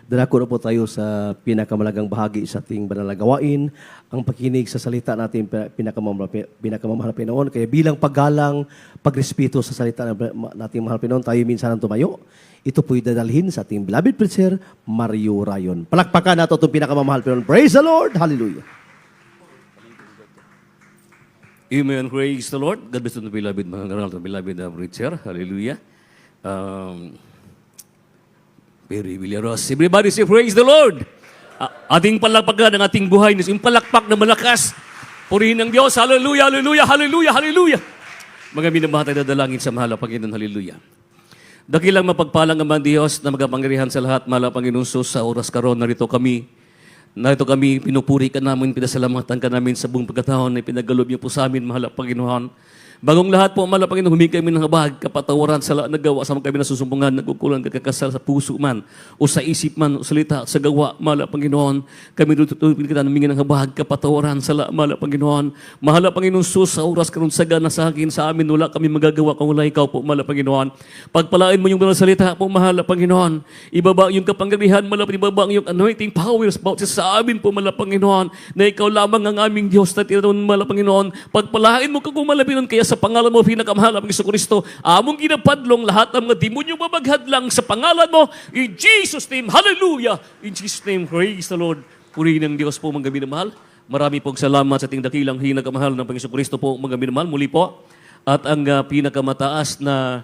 Darako na po tayo sa pinakamalagang bahagi sa ating banal na gawain, ang pakinig sa salita natin pinakamamahal na Pinoon. Kaya bilang paggalang, pagrespeto sa salita nating mahal Pinoon, tayo minsan ang tumayo. Ito po'y dadalhin sa ating beloved preacher, Mario Rayon. Palakpakan natin itong pinakamamahal Pinoon. Praise the Lord! Hallelujah! Amen. Praise the Lord. God bless the beloved, mga ngaral, the beloved preacher. Hallelujah. Very Villaros. Everybody say, praise the Lord. Ating palakpakan ng ating buhay. Yung palakpak na malakas. Purihin ng Diyos. Hallelujah, hallelujah, hallelujah, hallelujah. Mga minamahal tayo dadalangin sa mahal na Panginoon. Hallelujah. Dakilang mapagpalang naman Diyos na magapangyarihan sa lahat. Mahal na Panginoon Sus, sa oras karon narito kami, pinupuri ka namin, pinasalamatan ka namin sa buong pagkataon na pinagalob niyo po sa amin, mahal na Panginoon. Bagong lahat po, mahal na Panginoon, humingi kami ng habag, kapatawaran sa lahat nagawa, sa mga kami nasusumbungan, nagkukulang, kakasal sa puso man, o sa isip man, o salita, sa gawa, mahal na Panginoon. Kami tutupin kita, humingi ng habag, kapatawaran sa lahat, mahal na Panginoon. Mahal na Panginoon Sus, sa oras karon sagana sa akin, sa amin, wala kami magagawa kung wala ikaw po, mahal na Panginoon. Pagpalain mo yung mga salita po, mahal na Panginoon. Ibaba yung kapangyarihan, mahal na Panginoon, ibaba yung anointing powers, sa amin po, mahal na Panginoon, na ikaw lamang ang aming Diyos, na tinatawag, mahal na Panginoon. Pagpalain mo ka kung mahal na Panginoon, kaya sa pangalan mo, pinakamahal ng Kristo, among ginapadlong lahat ng mga demonyo mabaghad lang sa pangalan mo. In Jesus' name, hallelujah! In Jesus' name, praise the Lord. Purihin ng Diyos po, mga minamahal. Marami pong salamat sa ating dakilang hinakamahal ng Panginoon Kristo po, mga minamahal. Muli po, at ang pinakamataas na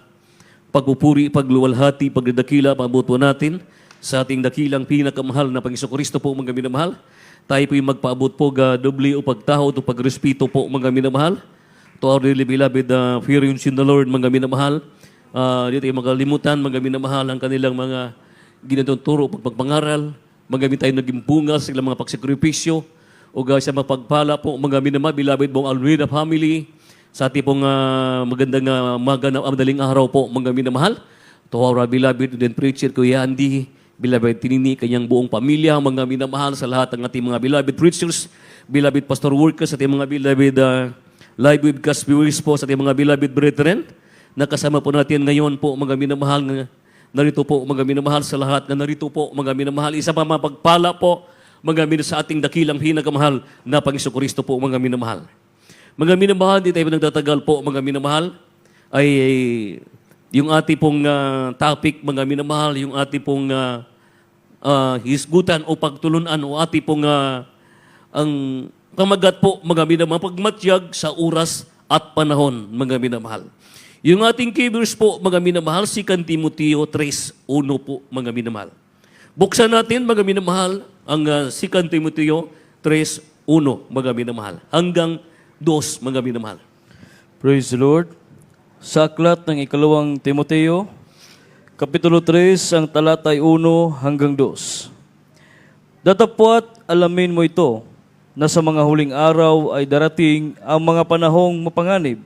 pagpupuri, pagluwalhati, pagdadakila, pabuto natin sa ating dakilang pinakamahal na Panginoon Kristo po, mga minamahal. Tayo po yung magpaabot po, doble o pagtaho o pagrespeto po, mga minamahal. To our dearly beloved fearings in the Lord, mga minamahal. Dito ay makalimutan, mga minamahal, ang kanilang mga ginatuturo, pagpangaral, magamit tayo naging bunga sa ilang mga pagsakripisyo, o sa mapagpala po, mga minamahal, beloved mong Almeida family, sa ating pong magandang madaling araw po, mga minamahal. To our beloved then preacher, Kuya Andy, beloved Tinini, kanyang buong pamilya, mga minamahal, sa lahat ng ating mga beloved preachers, beloved pastor workers, sa ating mga beloved live webcast viewers po, sa ating mga beloved brethren, nakasama po natin ngayon po, mga minamahal, narito po, mga minamahal sa lahat na narito po, mga minamahal, isa pa mapagpala po, mga minamahal sa ating dakilang pinakamahal na Panginoon Kristo po, mga minamahal. Mga minamahal, di tayo nagtatagal po, mga minamahal, ay yung ating pong topic, mga minamahal, yung ating pong hisgutan o pagtulunan o ating pong ang pamagat po, mga minamahal, pagmatyag sa oras at panahon, mga minamahal. Yung ating keywords po, mga minamahal, si Timoteo 3:1 po, mga minamahal. Buksan natin, mga minamahal, ang si Timoteo 3:1, mga minamahal, hanggang 2, mga minamahal. Praise the Lord. Sa aklat ng ikalawang Timoteo, Kapitulo 3, ang talatay 1 hanggang 2. Datapwat alamin mo ito, na sa mga huling araw ay darating ang mga panahong mapanganib.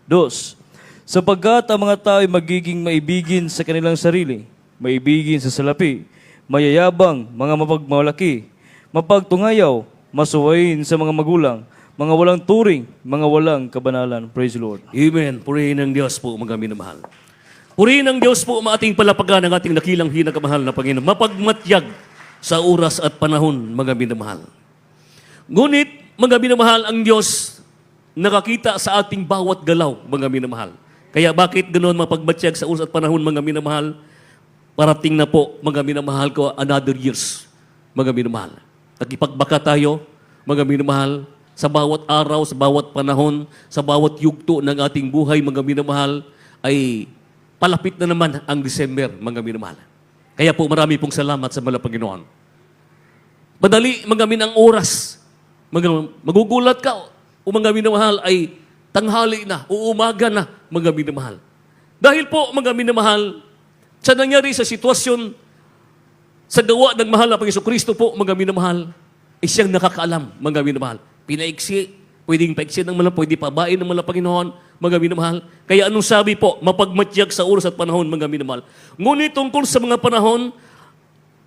2. Sapagkat ang mga tao ay magiging maibigin sa kanilang sarili, maibigin sa salapi, mayayabang, mga mapagmalaki, mapagtungayaw, masuwain sa mga magulang, mga walang turing, mga walang kabanalan. Praise the Lord. Amen. Purihin ng Diyos po, mga minamahal. Purihin ng Diyos po, maating palapagan ng ating dakilang hinakamahal na Panginoon, mapagmatyag sa oras at panahon, mga minamahal. Ngunit, mga minamahal, ang Diyos nakakita sa ating bawat galaw, mga minamahal. Kaya bakit ganoon mapagbatyag sa oras at panahon, mga minamahal? Parating na po, mga minamahal ko, another years, mga minamahal. Nakipagbaka tayo, mga minamahal, sa bawat araw, sa bawat panahon, sa bawat yugto ng ating buhay, mga minamahal, ay palapit na naman ang December, mga minamahal. Kaya po marami pong salamat sa mga Panginoon. Madali, mga minang oras, magugulat ka, o mga minamahal ay tanghali na, o umaga na, mga minamahal. Dahil po, mga minamahal, sa nangyari sa sitwasyon, sa gawa ng mahal na Panginoon Kristo po, mga minamahal, ay siyang nakakaalam, mga minamahal. Pinaiksi, pwedeng paiksi ng malang, pwede pabain ng malang Panginoon, mga minamahal. Kaya anong sabi po, mapagmatyag sa oras at panahon, mga minamahal. Ngunit tungkol sa mga panahon,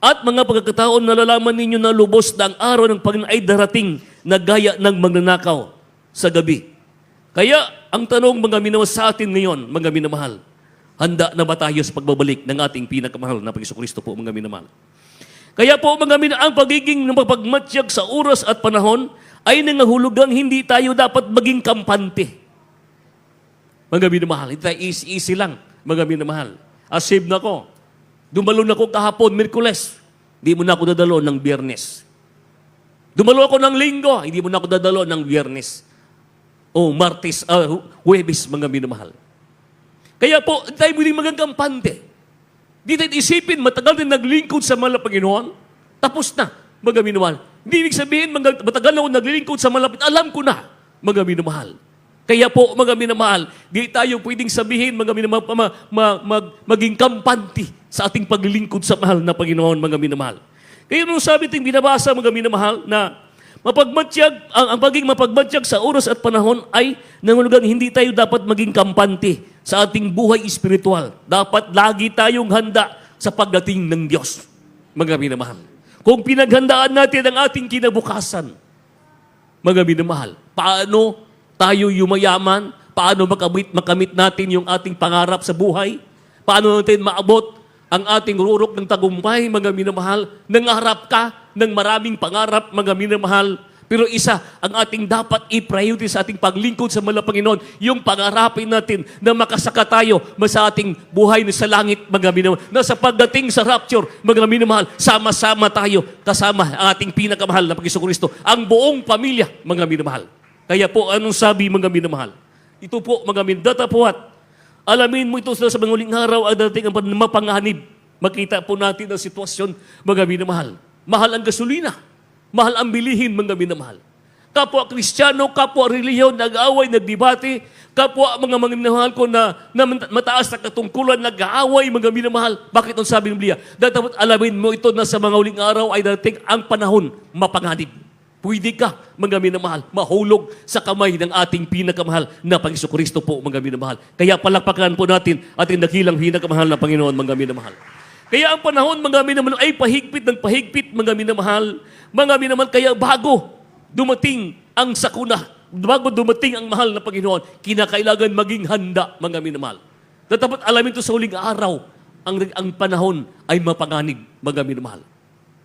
at mga pagkakataon, nalalaman ninyo na lubos na ang araw ng Panginoon ay darating na gaya ng magnanakaw sa gabi. Kaya, ang tanong, mga minamahal, sa atin ngayon, mga minamahal, handa na ba tayo sa pagbabalik ng ating pinakamahal na Panginoon Kristo po, mga minamahal? Kaya po mga minamahal, ang pagiging mapagmatsyag sa oras at panahon ay nangahulugang hindi tayo dapat maging kampante. Mga minamahal, hindi tayo easy lang, mga minamahal. Save na ko. Dumalo na ko kahapon, Miyerkules. Hindi mo na ako dadalo ng Biyernes. Dumalo ako ng Linggo, hindi mo na ako dadalo ng Biyernes. O Martes, Huwebes, mga minamahal. Kaya po, hindi tayo muling maging kampante. Hindi tayo isipin, matagal na naglingkod sa mahal na Panginoon. Tapos na, mga minamahal. Hindi ibig sabihin, matagal na ako naglilingkod sa malapit. Alam ko na, mga minamahal. Kaya po, mga minamahal, di tayo pwedeng sabihin, mga minamahal, maging kampante sa ating paglilingkod sa mahal na Panginoon, mga minamahal. Kaya nung sabi natin binabasa, mga minamahal, na ang pagiging mapagmatsyag sa oras at panahon ay nangulugan hindi tayo dapat maging kampante sa ating buhay espiritual. Dapat lagi tayong handa sa pagdating ng Diyos, mga minamahal. Kung pinaghandaan natin ang ating kinabukasan, mga minamahal, paano tayo yumayaman? Paano makamit natin yung ating pangarap sa buhay? Paano natin maabot ang ating rurok ng tagumpay, mga minamahal? Nangarap ka ng maraming pangarap, mga minamahal. Pero isa, ang ating dapat i-priority sa ating paglingkod sa mahal na Panginoon, yung pangarapin natin na makasaka tayo sa ating buhay na sa langit, mga minamahal. Na sa pagdating sa rapture, mga minamahal, sama-sama tayo kasama ang ating pinakamahal na Panginoon, ang buong pamilya, mga minamahal. Kaya po, anong sabi, mga minamahal? Ito po, mga datapwat, alamin mo ito sa mga huling araw ang dating ang mapanganib. Makita po natin ang sitwasyon, mga minamahal. Mahal ang gasolina. Mahal ang bilihin, mga minamahal. Kapwa Kristiyano, kapwa relihiyon, nag-aaway, nagdebate. Kapwa mga minamahal ko na mataas na katungkulan, nag-aaway, mga minamahal. Bakit ang sabi ng Biblia? Dapat alamin mo ito na sa mga huling araw ay dating ang panahon mapanganib. Pwede ka, mga minamahal, mahulog sa kamay ng ating pinakamahal na Panginoon Kristo po, mga minamahal. Kaya palakpakan po natin ating dakilang pinakamahal na Panginoon, mga minamahal. Kaya ang panahon, mga minamahal, ay pahigpit ng pahigpit, mga minamahal. Mga minamahal, kaya bago dumating ang sakuna, bago dumating ang mahal na Panginoon, kinakailangan maging handa, mga minamahal. Dapat alamin ito sa huling araw, ang panahon ay mapanganib, mga minamahal.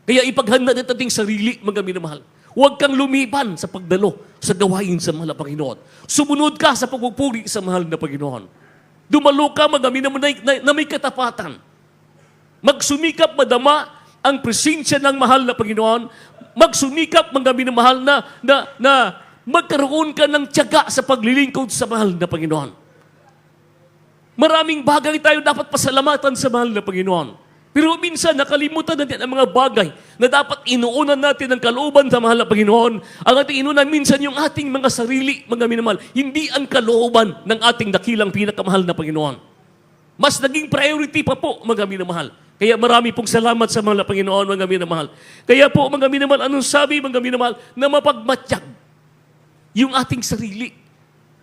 Kaya ipaghanda natin ating sarili, mga minamahal. Huwag kang lumiban sa pagdalo sa gawain sa mahal na Panginoon. Sumunod ka sa pagpupuri sa mahal na Panginoon. Dumalo ka, mga minamahal, na may katapatan. Magsumikap madama ang presensya ng mahal na Panginoon. Magsumikap, mga minamahal, na magkaroon ka ng tiyaga sa paglilingkod sa mahal na Panginoon. Maraming bagay tayo dapat pasalamatan sa mahal na Panginoon. Pero minsan, nakalimutan natin ang mga bagay na dapat inuunan natin ang kalooban sa mahal na Panginoon. Ang ating inuunan minsan yung ating mga sarili, mga minamahal, hindi ang kalooban ng ating dakilang pinakamahal na Panginoon. Mas naging priority pa po, mga minamahal. Kaya marami pong salamat sa mahal na Panginoon, mga minamahal. Kaya po, mga minamahal, anong sabi, mga minamahal, na mapagmatsyag yung ating sarili.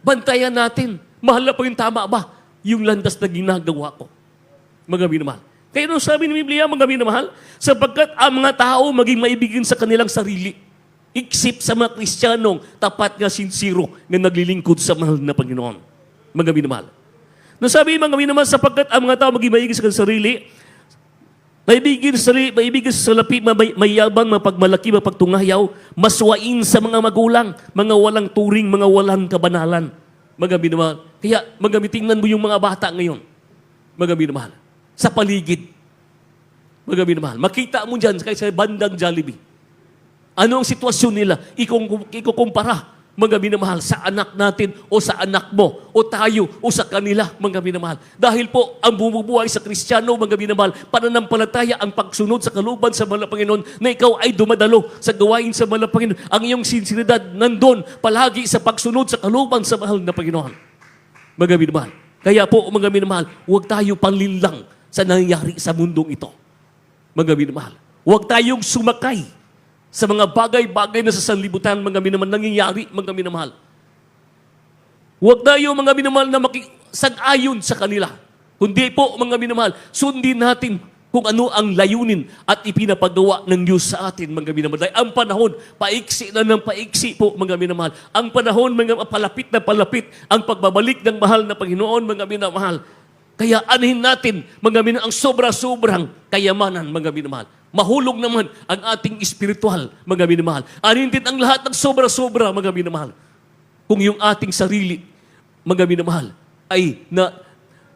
Bantayan natin. Mahal na po yung tama ba? Yung landas na ginagawa ko. Mga minamahal. Kaya nung sabi ng Biblia, mga minamahal, sapagkat ang mga tao maging maibigin sa kanilang sarili. Iksip sa mga Kristiyanong tapat nga sincero na naglilingkod sa mahal na Panginoon. Mga minamahal. Nung sabi mga minamahal, sapagkat ang mga tao maging maibigin sa kanilang sarili, maibigin sa salapi, mayabang, mapagmalaki, mapagtungayaw, maswain sa mga magulang, mga walang turing, mga walang kabanalan. Mga minamahal. Kaya tingnan mo yung mga bata ngayon. Mga minamahal. Sa paligid. Mga minamahal. Makita mo dyan sa bandang Jollibee. Ano ang sitwasyon nila? Ikukumpara, mga minamahal, sa anak natin o sa anak mo o tayo o sa kanila, mga minamahal. Dahil po, ang bumubuhay sa Kristiyano, mga minamahal, pananampalataya ang pagsunod sa kalooban sa mahal na Panginoon na ikaw ay dumadalo sa gawain sa mahal na Panginoon. Ang iyong sinseridad nandun palagi sa pagsunod sa kalooban sa mahal na Panginoon. Mga minamahal. Kaya po, mga minamahal, huwag tayo panlinlang sa nangyayari sa mundong ito. Mga minamahal. Huwag tayong sumakay sa mga bagay-bagay na sa sanlibutan, mga minamahal, nangyayari, mga minamahal. Huwag tayo, mga minamahal, na makisag-ayon sa kanila. Kundi po, mga minamahal, sundin natin kung ano ang layunin at ipinapagawa ng Diyos sa atin, mga minamahal. Ang panahon, paiksi na ng paiksi po, mga minamahal. Ang panahon, mga palapit na palapit, ang pagbabalik ng mahal na Panginoon, mga minamahal. Kaya anahin natin, mga minamahal, ang sobra-sobrang kayamanan, mga minamahal. Mahulog naman ang ating espiritual, mga minamahal. Anintin ang lahat ng sobra-sobra, mga minamahal. Kung yung ating sarili, mga minamahal, ay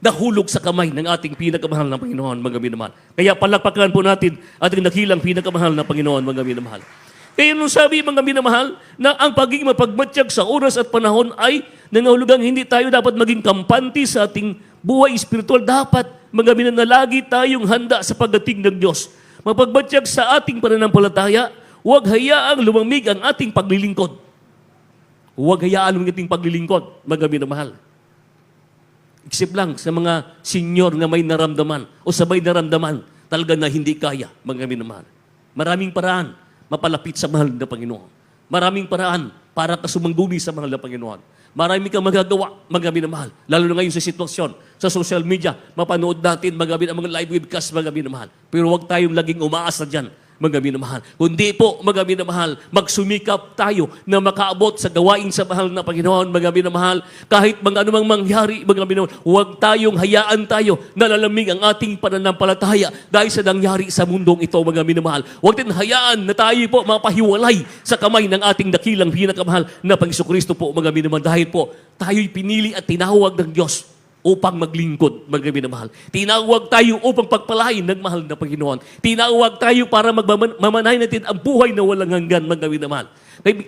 nahulog sa kamay ng ating pinakamahal na Panginoon, mga minamahal. Kaya palakpakan po natin ating nakilang pinakamahal na Panginoon, mga minamahal. Kaya nung sabi, mga minamahal, na ang pagiging mapagmatsyag sa oras at panahon ay nangahulugang hindi tayo dapat maging kampante sa ating buhay espiritual. Dapat, mga minamahal, na lagi tayong handa sa pagdating ng Diyos. Mapagmatsyag sa ating pananampalataya, huwag hayaang lumamig ang ating paglilingkod. Huwag hayaan ang ating paglilingkod, mga minamahal. Isip lang sa mga senior na may naramdaman o sabay naramdaman talaga na hindi kaya, mga minamahal. Maraming paraan mapalapit sa mahal na Panginoon. Maraming paraan para ka sumangguni sa mahal na Panginoon. Marami kang magagawa, mga minamahal. Lalo na ngayon sa sitwasyon, sa social media, mapanood natin mga live webcast, mga minamahal. Pero huwag tayong laging umaasa dyan, mga minamahal. Kundi po, mga minamahal, magsumikap tayo na makaabot sa gawain sa mahal na Panginoon, mga minamahal. Kahit mga anumang mangyari, mga minamahal, huwag tayong hayaan tayo na lalamig ang ating pananampalataya dahil sa nangyari sa mundong ito, mga minamahal. Huwag din hayaan na tayo po mapahiwalay sa kamay ng ating dakilang pinakamahal na Panginoon po, mga minamahal. Dahil po, tayo'y pinili at tinawag ng Diyos upang maglingkod, mga minamahal. Tinawag tayo upang pagpalain ng mahal na Panginoon. Tinawag tayo para mamanahin natin ang buhay na walang hanggan, mga minamahal.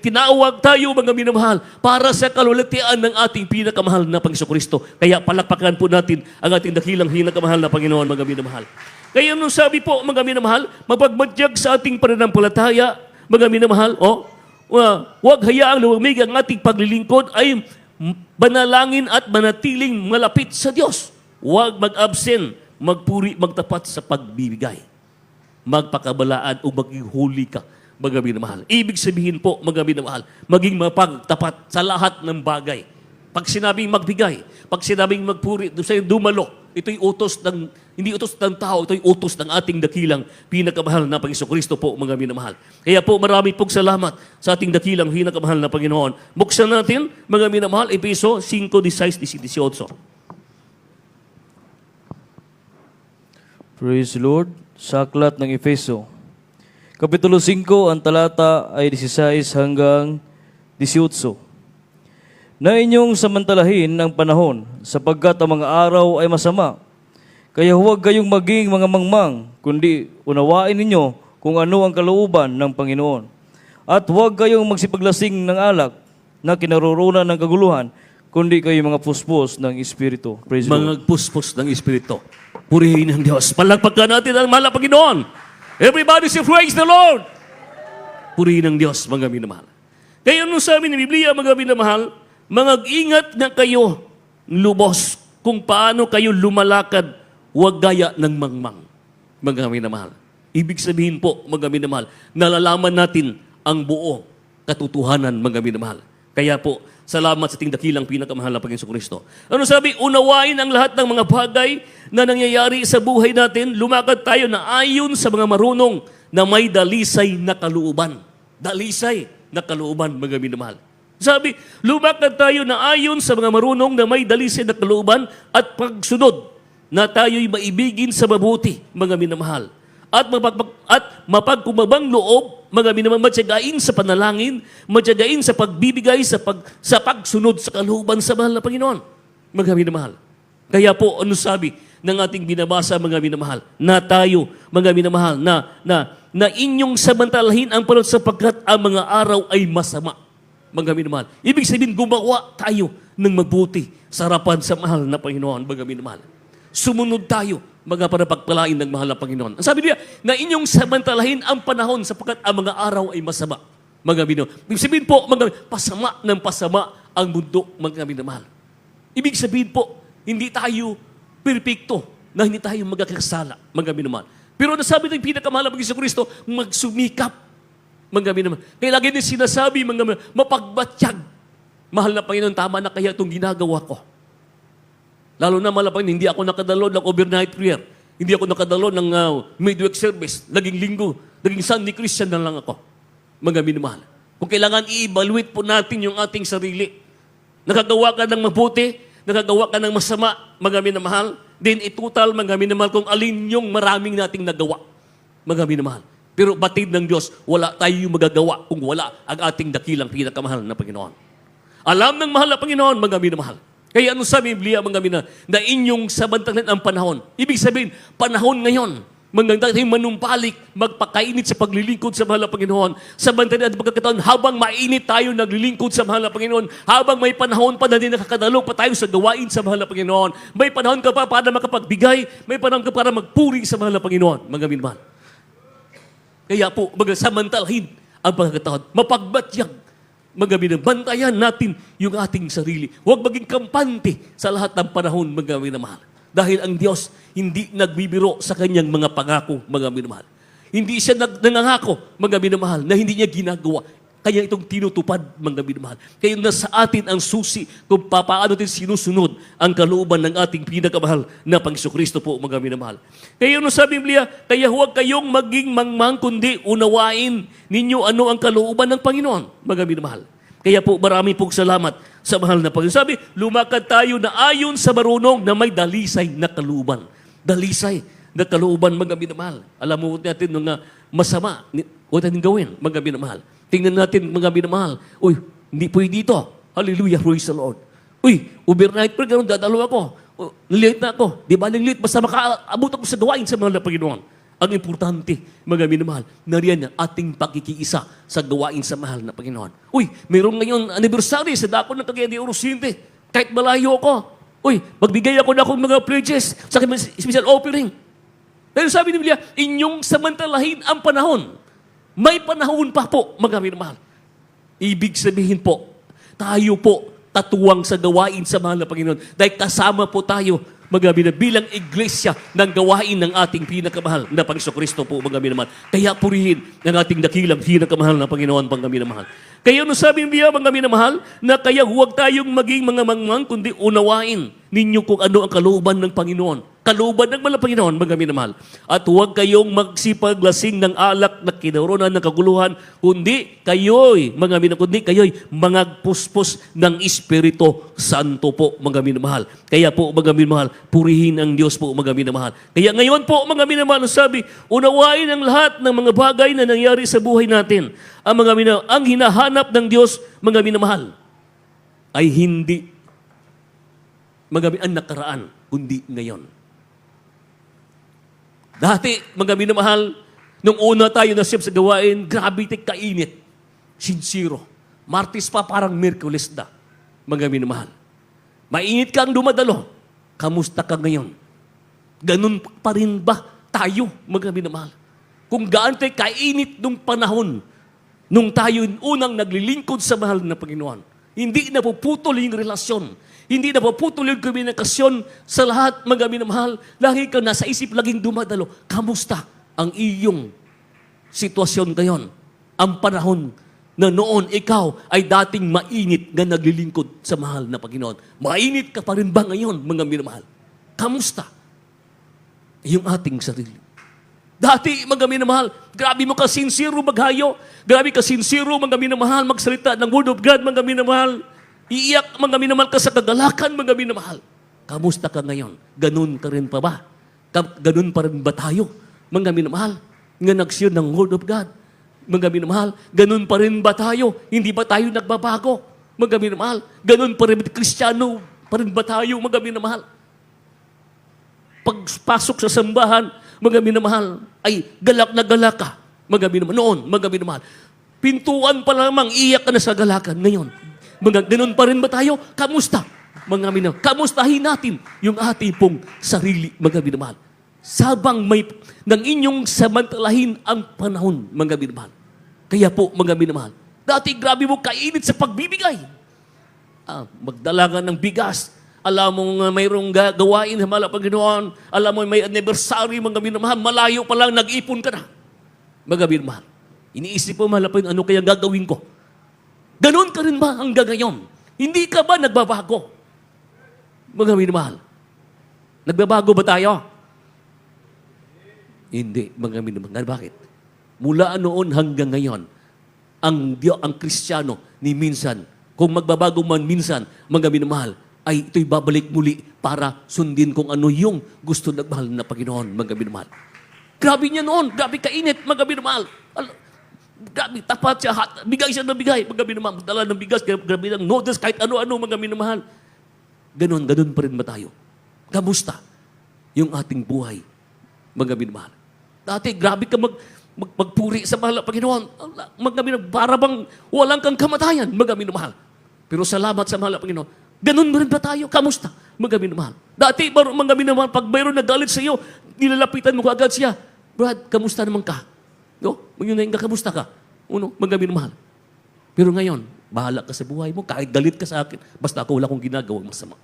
Tinawag tayo, mga minamahal, para sa kalulatian ng ating pinakamahal na Panginoon. Kaya palakpakan po natin ang ating dakilang pinakamahal na Panginoon, mga minamahal. Kaya nung sabi po, mga minamahal, mapagmadyag sa ating pananampalataya, mga minamahal, huwag hayaang lumamig ang ating paglilingkod ay banalangin at manatiling malapit sa Diyos. Huwag mag-absent, magpuri, magtapat sa pagbibigay. Magpakabalaan o maging huli ka, mga minamahal. Ibig sabihin po, mga minamahal, maging mapagtapat sa lahat ng bagay. Pag sinabing magbigay, pag sinabing magpuri, dumalo, ito'y utos ng, hindi utos ng tao, ito'y utos ng ating dakilang pinakamahal na Panginoon po, mga minamahal. Kaya po marami pong salamat sa ating dakilang pinakamahal na Panginoon. Buksan natin, mga minamahal, Efeso 5:16-18. Praise the Lord. Sa aklat ng Efeso, Kapitulo 5, ang talata ay 16 hanggang 18. Na inyong samantalahin ang panahon, sapagkat ang mga araw ay masama. Kaya huwag kayong maging mga mangmang, kundi unawain ninyo kung ano ang kalooban ng Panginoon. At huwag kayong magsipaglasing ng alak na kinarurunan ng kaguluhan, kundi kayo mga puspos ng Espiritu. Praise the Lord. Mga puspos ng Espiritu. Purihin ang Diyos. Palagpagkan natin ang mahal na Panginoon. Everybody say, praise the Lord. Purihin ang Diyos, mga minamahal. Kaya nung sabi ng Biblia, mga minamahal, mag-ingat na kayo lubos kung paano kayo lumalakad, huwag gaya ng mangmang, mga minamahal. Ibig sabihin po, mga minamahal, nalalaman natin ang buo katotohanan, mga minamahal. Kaya po, salamat sa ating dakilang pinakamahal na Panginoon Kristo. Ano sabi? Unawain ang lahat ng mga bagay na nangyayari sa buhay natin. Lumakad tayo na ayon sa mga marunong na may dalisay na kalooban. Dalisay na kalooban, mga minamahal. Sabi, lumakad tayo na ayon sa mga marunong na may dalisay na kalooban at pagsunod na tayo'y maibigin sa mabuti, mga minamahal. At mapagkumabang loob, mga minamahal, matyagain sa panalangin, matyagain sa pagbibigay, sa pagsunod sa kalooban sa mahal na Panginoon, mga minamahal. Kaya po, ano sabi ng ating binabasa, mga minamahal, na tayo, mga minamahal, na inyong samantalahin ang panahon sapagkat ang mga araw ay masama. Mga minamahal. Ibig sabihin, gumawa tayo ng mabuti sa harapan sa mahal na Panginoon, mga minamahal. Sumunod tayo, mga para pagpalain ng mahal na Panginoon. Ang sabi niya, na inyong samantalahin ang panahon sapagkat ang mga araw ay masama, mga minamahal. Ibig sabihin po, pasama ng pasama ang mundo, mga minamahal. Ibig sabihin po, hindi tayo perpekto, na hindi tayo magkakasala, mga minamahal. Pero nasabi ng pinakamahal na Panginoon Kristo, magsumikap, mga minamahal. Kaya lagi din sinasabi, mga minamahal, mapagbatyag. Mahal na Panginoon, tama na kaya itong ginagawa ko. Lalo na, mahal na Panginoon, hindi ako nakadalo ng overnight prayer. Hindi ako nakadalo ng midweek service. Laging linggo, laging Sunday Christian na lang ako. Mga minamahal. Kung kailangan i-evaluate po natin yung ating sarili. Nakagawa ka ng mabuti, nakagawa ka ng masama, mga minamahal, then itutal, mga minamahal, kung alin yung maraming nating nagawa. mga minamahal. Pero batid ng Diyos, wala tayong magagawa kung wala ang ating dakilang pinakamahal na Panginoon. Alam ng mahal na Panginoon, mga minamahal. Kaya ano sa Biblia, mga minamahal, na inyong sabantalan ang panahon. Ibig sabihin, panahon ngayon, maganda tayong manumpalik, magpakainit sa paglilingkod sa mahal na Panginoon. Sabantayan at pagkakataon, habang mainit tayo naglilingkod sa mahal na Panginoon, habang may panahon pa na din nakakadalo pa tayo sa gawain sa mahal na Panginoon, may panahon ka pa para makapagbigay, may panahon ka para magpuri sa mahal na Panginoon, mga minamahal. Kaya po, samantalahin ang pagkakataon, mapagbatyag, mga minamahal, bantayan natin yung ating sarili. Huwag maging kampante sa lahat ng panahon, mga minamahal. Dahil ang Diyos hindi nagbibiro sa kanyang mga pangako, mga minamahal. Hindi siya nangangako, mga minamahal, na hindi niya ginagawa. Kaya itong tinutupad, mga minamahal. Kaya nasa atin ang susi kung paano natin sinusunod ang kalooban ng ating pinakamahal na Panginoon po, mga minamahal. Kaya ano sa Biblia, kaya huwag kayong maging mangmang, kundi unawain ninyo ano ang kalooban ng Panginoon, mga minamahal. Kaya po, marami pong salamat sa mahal na Panginoon. Sabi, lumakad tayo na ayon sa marunong na may dalisay na kalooban. Dalisay na kalooban, mga minamahal. Alam mo natin nung masama, huwag natin gawin, mga minamahal. Tingnan natin, mga minamahal. Uy, hindi po dito. Hallelujah, praise the Lord. Uy, overnight prayer, ganun, dadalo ako. Late na ako. Di ba, late, basta makaabot ako sa gawain sa mahal na Panginoon. Ang importante, mga minamahal, nariyan ang ating pakikiisa sa gawain sa mahal na Panginoon. Uy, mayroon ngayon anniversary sa dako ng Cagayan de Oro City. Kahit malayo ako. Uy, magbigay ako na akong mga pledges sa special offering. Pero sabi ni Biblia, inyong samantalahin ang panahon. May panahon pa po, mga minamahal. Ibig sabihin po, tayo po tatuwang sa gawain sa mahal na Panginoon. Dahil kasama po tayo, mga minamahal, bilang iglesia ng gawain ng ating pinakamahal na Panginoon po, mga minamahal. Kaya purihin ng ating dakilang pinakamahal na Panginoon, mga minamahal. Kaya ano sabi niya, mga minamahal, na kaya huwag tayong maging mga mangmang, kundi unawain ninyo kung ano ang kalooban ng Panginoon. Kalooban ng mga Panginoon, mga minamahal. At huwag kayong magsipaglasing ng alak na kinauronan ng kaguluhan, kundi kayo'y, mga minamahal, kundi kayo'y mga puspos ng Espiritu Santo po, mga minamahal. Kaya po, mga minamahal, purihin ang Diyos po, mga minamahal. Kaya ngayon po, mga minamahal, sabi, unawain ang lahat ng mga bagay na nangyari sa buhay natin. Ang mga minamahal, ang hinahanap ng Diyos, mga minamahal, ay hindi ang nakaraan, kundi ngayon. Dati, mga minamahal, nung una tayo nasip sa gawain, grabe kainit. Sincero. Martis pa parang Miyerkules na, mga minamahal. Mainit kang dumadalo. Kamusta ka ngayon? Ganun pa rin ba tayo, mga minamahal? Kung gaano tayo kainit nung panahon, nung tayo unang naglilingkod sa mahal na Panginoon, hindi na puputol yung relasyon. Hindi na puputol yung komunikasyon sa lahat, mga minamahal. Lagi ka nasa isip, laging dumadalo. Kamusta ang iyong sitwasyon ngayon? Ang panahon na noon ikaw ay dating mainit na naglilingkod sa mahal na Panginoon. Mainit ka pa rin ba ngayon, mga minamahal? Kamusta yung ating sarili? Dati, mga minamahal, grabe mo ka sincero maghayo. Grabe ka sincero, mga minamahal, magsalita ng word of God, mga minamahal. Iiyak, mga minamahal, ka sa kagalakan, mga minamahal. Kamusta ka ngayon? Ganun ka rin pa ba? Ganun pa rin ba tayo, mga minamahal? Nga nagsiyon ng word of God. Mga minamahal, ganun pa rin ba tayo? Hindi ba tayo nagbabago? Mga minamahal, ganun pa rin Kristiyano pa rin ba tayo, mga minamahal? Pagpasok sa sambahan, mga minamahal, ay galak na galak ka. Mga minamahal, noon, mga minamahal. Pintuan pa lamang, iyak ka na sa galakan. Ngayon, mga ganun pa rin ba tayo? Kamusta? Mga minamahal, kamustahin natin yung ating pong sarili, mga minamahal. Sabang may ng inyong samantalahin ang panahon, mga minamahal. Kaya po, mga minamahal, dati grabe mo kainit sa pagbibigay. Magdala ka ng bigas. Alam mo mayroong gawain sa mahal na Panginoon. Alam mo may anniversary, mga minamahal. Malayo pa lang, nag-ipon ka na. Mga minamahal, iniisip mo, mahal na Panginoon, ano kaya gagawin ko? Ganon ka rin ba hanggang ngayon? Hindi ka ba nagbabago? Mga minamahal, nagbabago ba tayo? Hindi, mga minamahal. Bakit? Mula noon hanggang ngayon, ang Kristiyano ni minsan, kung magbabago man minsan, mga minamahal, ay ito'y babalik muli para sundin kung ano yung gusto ng mahal na Panginoon, mga minamahal. Grabe niya noon. Grabe kainit, mga minamahal. Grabe, tapat siya. Bigay siya ng bigay, mga minamahal. Magdala ng bigas, grabe ng noodles, kahit ano-ano, mga minamahal. Ganon pa rin ba tayo? Kamusta yung ating buhay, mga minamahal? Dati, grabe ka magpuri sa mahal na Panginoon. Mga minamahal, para bang walang kang kamatayan, mga minamahal. Pero salamat sa mahal na Panginoon. Ganon rin ba tayo? Kamusta, mga minamahal? Dati, mga minamahal, pag mayroon nagalit sa iyo, nilalapitan mo agad siya. Brad, kamusta naman ka? No? Yun na yung kamusta ka? Mga minamahal. Pero ngayon, bahala ka sa buhay mo, kahit galit ka sa akin, basta ako wala kong ginagawang masama.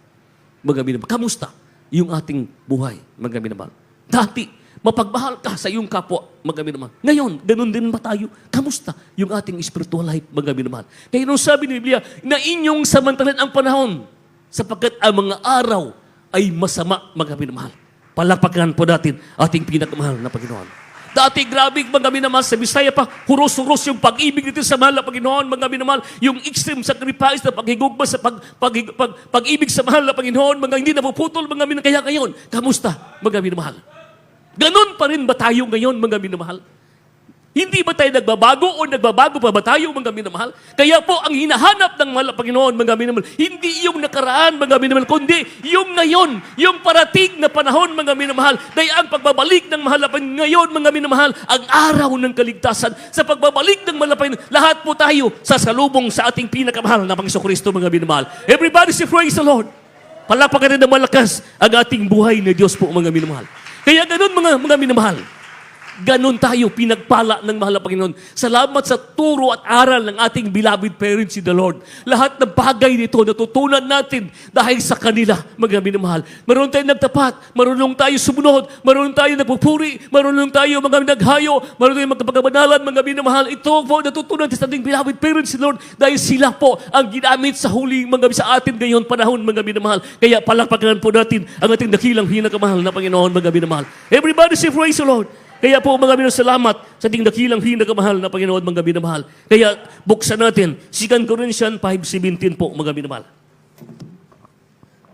Mga minamahal, kamusta yung ating buhay, mga minamahal? Dati, mapagmahal ka sa iyong kapwa, mga minamahal. Ngayon, ganun din ba tayo? Kamusta yung ating spiritual life, mga minamahal? Kaya nung sabi ni Biblia, na inyong samantalan ang panahon, sapagkat ang mga araw ay masama, mga minamahal. Palakpakan po natin ating pinakamahal na Panginoon. Dati, grabe, mga minamahal, sa Bisaya pa, huros-huros yung pag-ibig dito sa mahal na Panginoon, mga minamahal, yung extreme sacrifice na paghigugma sa pag-ibig sa mahal na Panginoon, mga hindi napuputol, mga minamahal. Kaya ngayon, kamusta, mga minamahal? Ganon pa rin ba tayo ngayon, mga minamahal? Hindi ba tayo nagbabago o nagbabago pa ba tayo, mga minamahal? Kaya po, ang hinahanap ng mahal na Panginoon, mga minamahal, hindi yung nakaraan, mga minamahal, kundi yung ngayon, yung parating na panahon, mga minamahal, dahil ang pagbabalik ng mahal na Panginoon ngayon, mga minamahal, ang araw ng kaligtasan. Sa pagbabalik ng mahal na Panginoon, lahat po tayo sasalubong sa ating pinakamahal na Panginoon Kristo, mga minamahal. Everybody say, praise the Lord. Palapakan rin na malakas ang ating buhay na Diyos po, mga minamahal. Kaya ganun, mga minamahal. Ganon tayo pinagpala ng mahal na Panginoon. Salamat sa turo at aral ng ating beloved parents in the Lord. Lahat ng bagay nito natutunan natin dahil sa kanila, mga minamahal. Marunong tayo nagtapat, marunong tayo sumunod, marunong tayo nagpupuri, marunong tayo mga naghayo, marunong tayo magkapagabanalan, mga minamahal. Ito po natutunan sa ating beloved parents in the Lord dahil sila po ang ginamit sa huling mga sa atin ngayon panahon, mga minamahal. Kaya palakpakan po natin ang ating dakilang pinakamahal na Panginoon, mga minamahal. Everybody say praise the Lord. Kaya po mga minamahal, salamat sa ating dakilang pinakamahal na Panginoon, mga minamahal. Kaya buksan natin, 2 Corinthians 5:17 po, mga minamahal.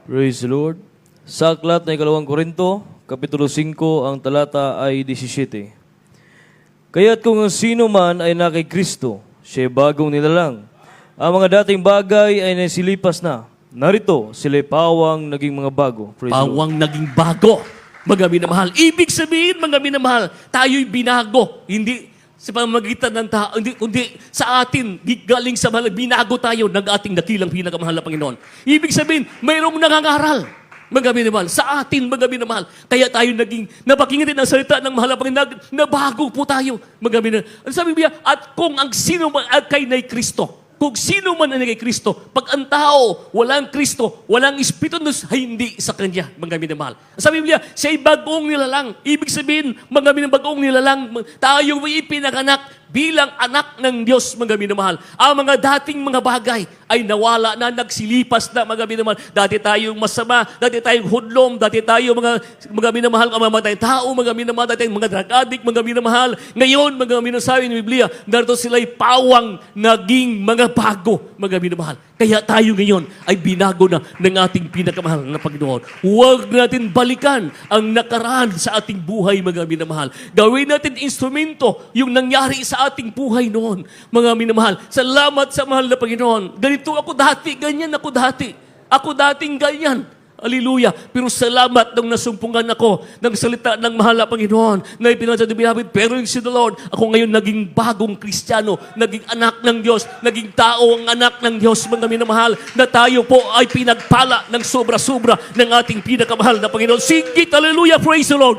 Praise the Lord. Sa aklat ng 2 Korinto, Kapitulo 5, ang talata ay 17. Kaya't kung ang sino man ay na kay Kristo, siya bagong nilalang. Ang mga dating bagay ay nasilipas na. Narito, sila'y pawang naging mga bago. Praise the Lord. Pawang naging bago, mga minamahal. Ibig sabihin, mga minamahal, tayo'y binago. Hindi sa pamamagitan ng tao, kundi sa atin, galing sa mahal, binago tayo ng ating dakilang pinakamahal na Panginoon. Ibig sabihin, mayroong nangangaral, mga minamahal, sa atin, mga minamahal. Kaya tayo naging, napakinggan din ang salita ng mahal na Panginoon, nabago po tayo, mga minamahal. Ano sabi niya? At kung ang sino man ay kay na Kristo, kung sino man ay kay Kristo, pag ang tao, walang Kristo, walang Espiritu ay hindi sa Kanya, mga minamahal. Sabi niya, siya'y bagong nilalang. Ibig sabihin, mga bagong nilalang, tayo ay ipinanganak bilang anak ng Diyos, mga minamahal. Ang mga dating mga bagay ay nawala na, nagsilipas na, mga minamahal. Dati tayong masama, dati tayong hudlom, dati tayo mga minamahal, kamamatay tao, mga minamahal, dati mga drug addict, mga minamahal. Ngayon, mga minasabi ng Biblia, narito sila'y pawang naging mga bago, mga minamahal. Kaya tayo ngayon ay binago na ng ating pinakamahal na Panginoon. Huwag natin balikan ang nakaraan sa ating buhay, mga minamahal. Gawin natin instrumento yung nangyari sa ating buhay noon, mga minamahal. Salamat sa mahal na Panginoon. Ganito ako dati, ganyan ako dati. Ako dating ganyan. Hallelujah. Pero salamat nung nasumpungan ako ng salita ng mahal na Panginoon na ipinasa ng beloved parents in the Lord. Ako ngayon naging bagong Kristiyano, naging anak ng Diyos, naging tao ang anak ng Diyos, mga minamahal, na tayo po ay pinagpala ng sobra-sobra ng ating pinakamahal na Panginoon. Singit, hallelujah, praise the Lord.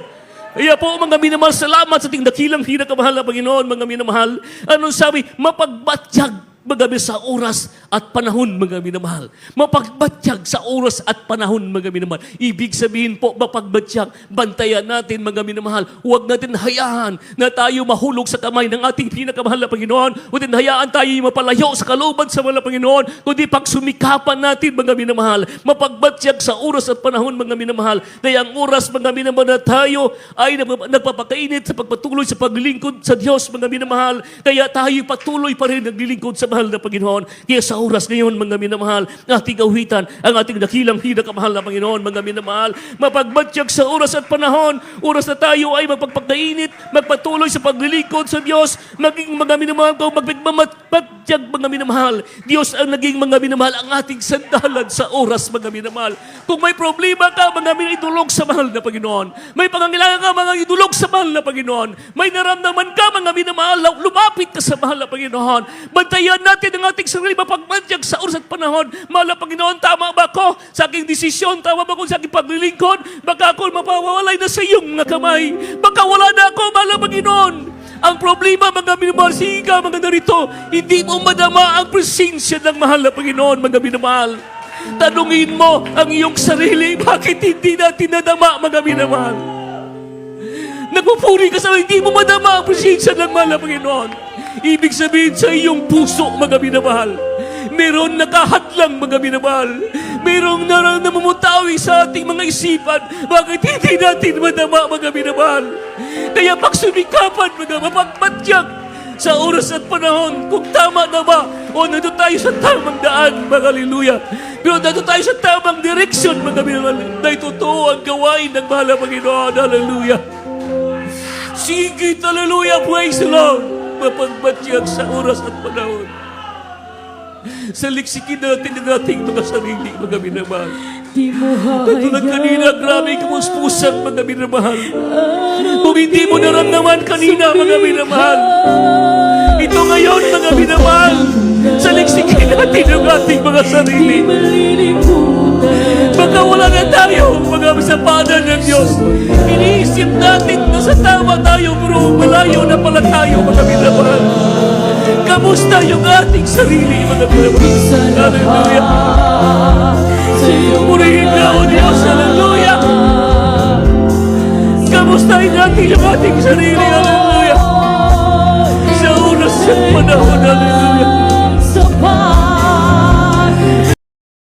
Kaya po, mga minamahal, salamat sa ating dakilang pinakamahal na Panginoon, mga minamahal. Anong sabi? Mapagbatyag, mga sa oras at panahon, mga minamahal. Mapagbatyag sa oras at panahon, mga minamahal. Ibig sabihin po, mapagbatyag, bantayan natin, mga minamahal. Huwag natin hayaan na tayo mahulog sa kamay ng ating pinakamahal na Panginoon. Huwag natin hayaan tayo mapalayo sa kalooban sa mahal na Panginoon. Kundi pagsumikapan natin, mga minamahal. Mapagbatyag sa oras at panahon, mga minamahal. Dahil ang oras, mga minamahal, na tayo ay nagpapakainit sa pagpatuloy sa paglilingkod sa Diyos, mga minamahal. Kaya tayo patuloy pa rin naglilingkod sa mahal na Panginoon. Kaya sa oras ngayon, mga minamahal, ating awitan, ang ating dakilang hinakamahal na Panginoon, mga minamahal, mapagbatyag sa oras at panahon, oras na tayo ay magpagpagdainit, magpatuloy sa paglilingkod sa Diyos, maging mga minamahal ko, magpagbatyag mga minamahal. Diyos ang naging mga minamahal, ang ating sandalan sa oras, mga minamahal. Kung may problema ka, mga minamahal, idulog sa mahal na Panginoon. May pangangailangan ka, mga idulog sa mahal na Panginoon. May naramdaman ka, mga minamahal, lumapit ka sa mahal na Panginoon. Bantayan natin ang ating sarili, mapagbatyag sa oras at panahon. Mahal na Panginoon, tama ba ako sa aking desisyon? Tama ba ako sa aking paglilingkod? Baka ako mapawalay na sa iyong mga kamay. Baka wala na ako, mahal na Panginoon. Ang problema, mga minamahal, sige ka, mga narito, hindi mo madama ang presensya ng mahal na Panginoon, mga minamahal. Tanungin mo ang iyong sarili, bakit hindi natin nadama, mga minamahal? Nagpupuri ka sa hindi mo madama ang presensya ng mahal na Panginoon. Ibig sabihin sa iyong puso, mga minamahal, meron nakahadlang, mga minamahal. Merong namumutawi sa ating mga isipan, bakit hindi natin madama, mga minamahal? Kaya pagsumikapan, mga mapagbatyag sa oras at panahon, kung tama na ba, o nandun tayo sa tamang daan, mga haleluya. Pero nandun tayo sa tamang direksyon, mga minamahal, na totoo ang gawain ng mahal na Panginoon, haleluya. Sige, haleluya, praise the Lord. Mapagbatyag sa oras at panahon. Saliksikin natin ang ating mga sarili, mga minamahal. Katulad kanina, grabe kamuspusan, mga minamahal. Kung hindi mo naramdaman kanina, mga minamahal, ito ngayon, mga minamahal, saliksikin natin ang ating mga sarili. Baka wala na tayo, mga sapanan ng Diyos. Iniisip natin na sa tama tayo, pero malayo na pala tayo, mga minamahal. Kamusta yung ating sarili, mga minamahal? Hallelujah. Purihin ka, O Diyos, hallelujah. Kamustahin natin yung ating sarili, hallelujah. Sa oras at panahon.